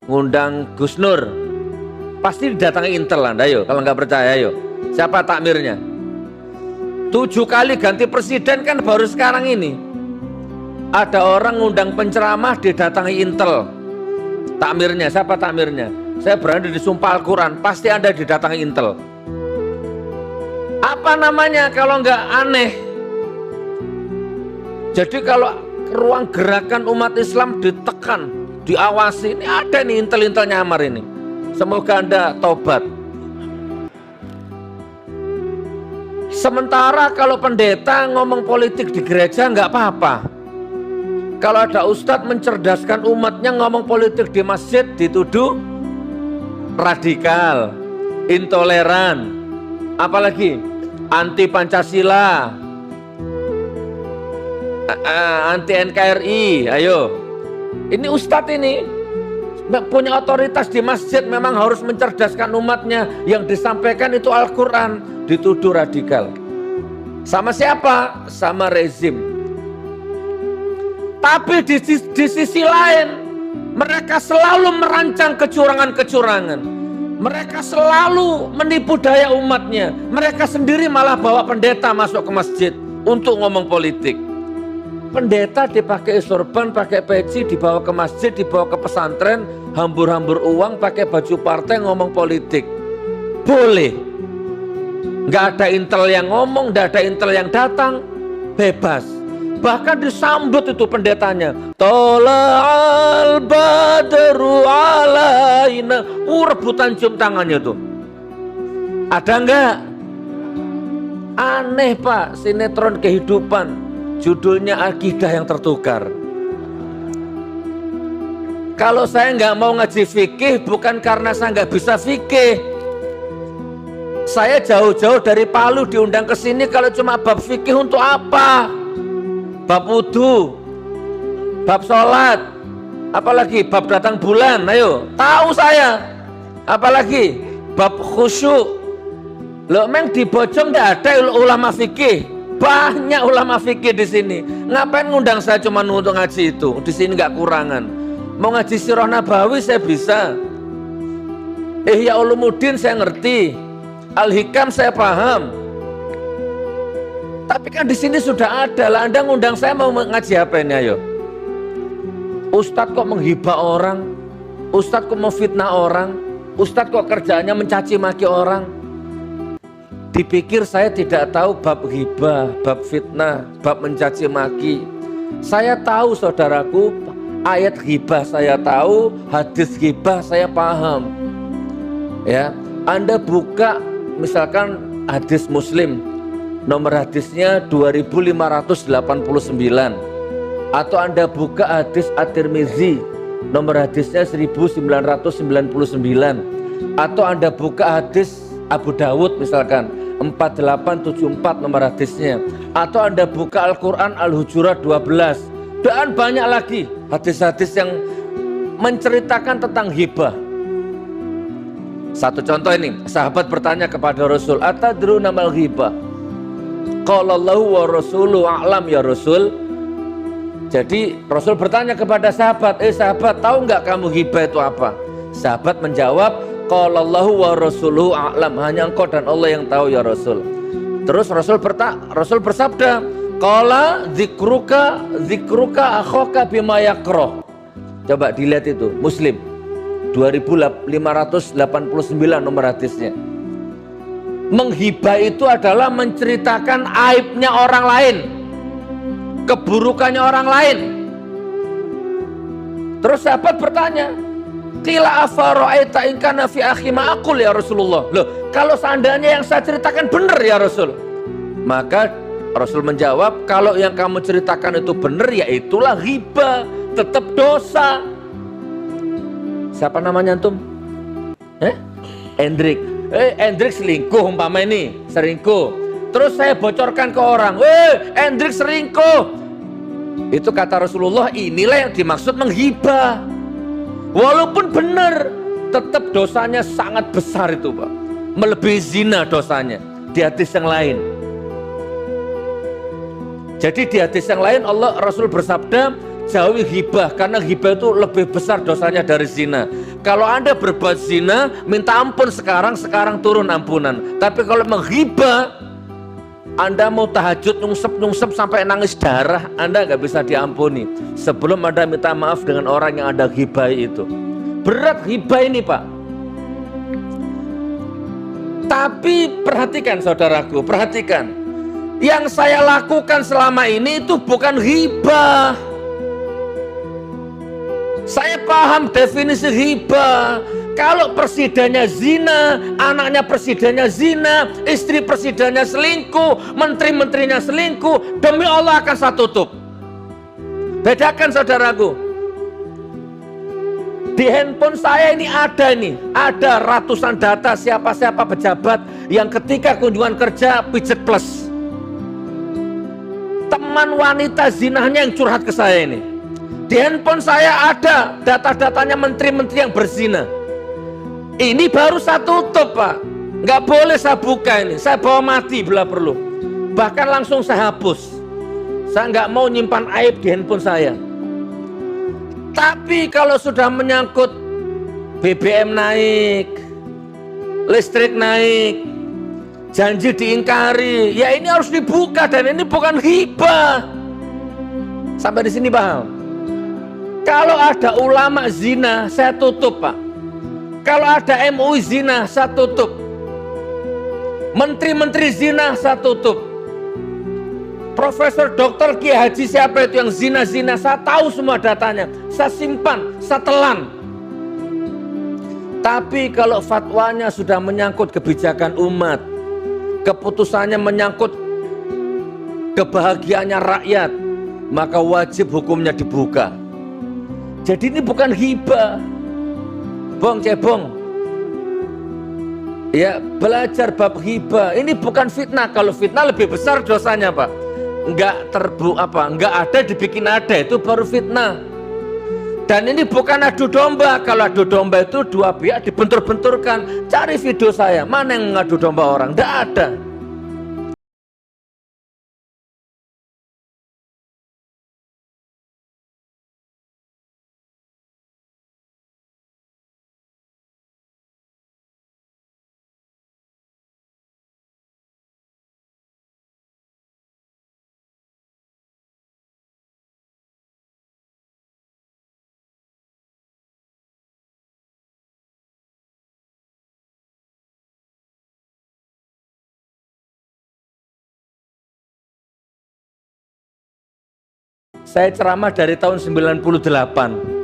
ngundang Gus Nur, pasti didatangi Intel Anda, ayo. Kalau nggak percaya, ayo. Siapa takmirnya? 7 kali ganti presiden kan baru sekarang ini. Ada orang ngundang penceramah didatangi Intel. Takmirnya, siapa takmirnya? Saya berani disumpah Al-Quran, pasti Anda didatangi Intel. Apa namanya kalau nggak aneh? Jadi kalau ruang gerakan umat Islam ditekan, diawasi, ini ada nih Intel-Intel nyamar ini. Semoga Anda tobat. Sementara kalau pendeta ngomong politik di gereja nggak apa-apa. Kalau ada ustadz mencerdaskan umatnya ngomong politik di masjid dituduh radikal, intoleran, apalagi anti Pancasila, anti NKRI. Ayo, ini ustadz ini punya otoritas di masjid, memang harus mencerdaskan umatnya. Yang disampaikan itu Al-Quran, dituduh radikal. Sama siapa? Sama rezim. Tapi di sisi lain, mereka selalu merancang kecurangan-kecurangan. Mereka selalu menipu daya umatnya. Mereka sendiri malah bawa pendeta masuk ke masjid untuk ngomong politik. Pendeta dipakai sorban, pakai peci, dibawa ke masjid, dibawa ke pesantren, hambur-hambur uang, pakai baju partai, ngomong politik. Boleh. Nggak ada intel yang ngomong, nggak ada intel yang datang, bebas. Bahkan disambut itu pendetanya. Tola'al badru alaina. Rebutan cium tangannya tuh. Ada nggak? Aneh Pak, sinetron kehidupan. Judulnya Akidah yang Tertukar. Kalau saya nggak mau ngaji fikih, bukan karena saya nggak bisa fikih. Saya jauh-jauh dari Palu diundang ke sini kalau cuma bab fikih untuk apa? Bab wudhu, bab sholat, apalagi bab datang bulan, ayo, tahu saya. Apalagi bab khusyuk. Loh, memang di Bojong tidak ada ulama fikih. Banyak ulama fikih di sini. Ngapain ngundang saya cuma untuk ngaji itu? Di sini nggak kurangan. Mau ngaji Sirah Nabawi saya bisa. Ihya Ulumuddin saya ngerti. Al-Hikam saya paham. Tapi kan di sini sudah ada lah. Anda ngundang saya mau ngaji apa ini, ayo? Ustadz kok menghibah orang? Ustadz kok mau fitnah orang? Ustadz kok kerjaannya mencaci maki orang? Dipikir saya tidak tahu bab hibah, bab fitnah, bab mencaci maki. Saya tahu saudaraku, ayat hibah saya tahu, hadis hibah saya paham. Ya, Anda buka misalkan hadis Muslim, nomor hadisnya 2589, atau Anda buka hadis At-Tirmizi, nomor hadisnya 1999, atau Anda buka hadis Abu Dawud misalkan 4874 nomor hadisnya, atau Anda buka Al-Quran Al-Hujurat 12, dan banyak lagi hadis-hadis yang menceritakan tentang hibah. Satu contoh ini, sahabat bertanya kepada Rasul, atadruna mal ghibah? Qalallahu wa rasuluhu a'lam ya Rasul. Jadi Rasul bertanya kepada sahabat, sahabat, tahu nggak kamu ghibah itu apa? Sahabat menjawab, qalallahu wa rasuluhu a'lam, hanya engkau dan Allah yang tahu ya Rasul. Terus Rasul bersabda, qala dzikruka akhaka bima yakrah. Coba dilihat itu Muslim 2589 nomor hadisnya. Menghibah itu adalah menceritakan aibnya orang lain, keburukannya orang lain. Terus sahabat bertanya, qila afara'aita in kana fi akhi ma aqul ya Rasulullah. Loh, kalau seandainya yang saya ceritakan benar ya Rasul. Maka Rasul menjawab, kalau yang kamu ceritakan itu benar, ya itulah ghibah, tetap dosa. Siapa namanya antum? Hendrik. Hendrik selingkuh umpama ini, selingkuh. Terus saya bocorkan ke orang, Hendrik selingkuh. Itu kata Rasulullah, inilah yang dimaksud menghibah. Walaupun benar, tetap dosanya sangat besar itu Pak. Melebihi zina dosanya di hadis yang lain. Jadi di hadis yang lain Rasul bersabda, jauhi hibah, karena hibah itu lebih besar dosanya dari zina. Kalau Anda berbuat zina, minta ampun sekarang turun ampunan. Tapi kalau menghibah, Anda mau tahajud nyungsep sampai nangis darah, Anda nggak bisa diampuni sebelum Anda minta maaf dengan orang yang Anda hibai itu. Berat hibah ini, Pak. Tapi perhatikan saudaraku, perhatikan. Yang saya lakukan selama ini itu bukan hibah. Saya paham definisi hibah. Kalau presidennya zina, anaknya presidennya zina, istri presidennya selingkuh, menteri-menterinya selingkuh, demi Allah akan saya tutup. Bedakan saudaraku. Di handphone saya ini ada ratusan data siapa-siapa pejabat yang ketika kunjungan kerja pijet plus. Teman wanita zinahnya yang curhat ke saya ini. Di handphone saya ada data-datanya menteri-menteri yang berzina. Ini baru saya tutup, Pak. Nggak boleh saya buka ini. Saya bawa mati bila perlu. Bahkan langsung saya hapus. Saya nggak mau nyimpan aib di handphone saya. Tapi kalau sudah menyangkut BBM naik, listrik naik, janji diingkari, ya ini harus dibuka dan ini bukan hibah. Sampai di sini paham? Kalau ada ulama zina, saya tutup, Pak. Kalau ada MUI zina, saya tutup. Menteri-menteri zina, saya tutup. Profesor Dokter Kiai Haji siapa itu yang zina-zina, saya tahu semua datanya. Saya simpan, saya telan. Tapi kalau fatwanya sudah menyangkut kebijakan umat, keputusannya menyangkut kebahagiaannya rakyat, maka wajib hukumnya dibuka. Jadi ini bukan hibah, bong cebong. Ya, belajar bab hibah. Ini bukan fitnah. Kalau fitnah lebih besar dosanya, Pak. Enggak ada dibikin ada, itu baru fitnah. Dan ini bukan adu domba. Kalau adu domba itu dua pihak dibentur-benturkan. Cari video saya, mana yang ngadu domba orang? Enggak ada. Saya ceramah dari tahun 98.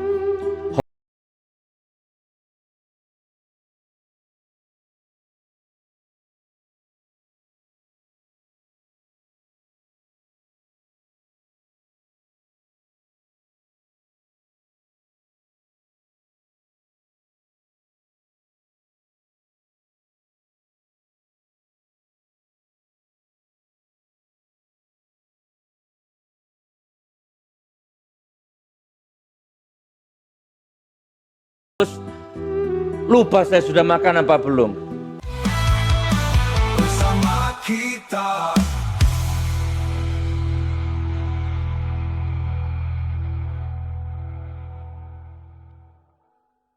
Lupa saya sudah makan apa belum. Bersama kita.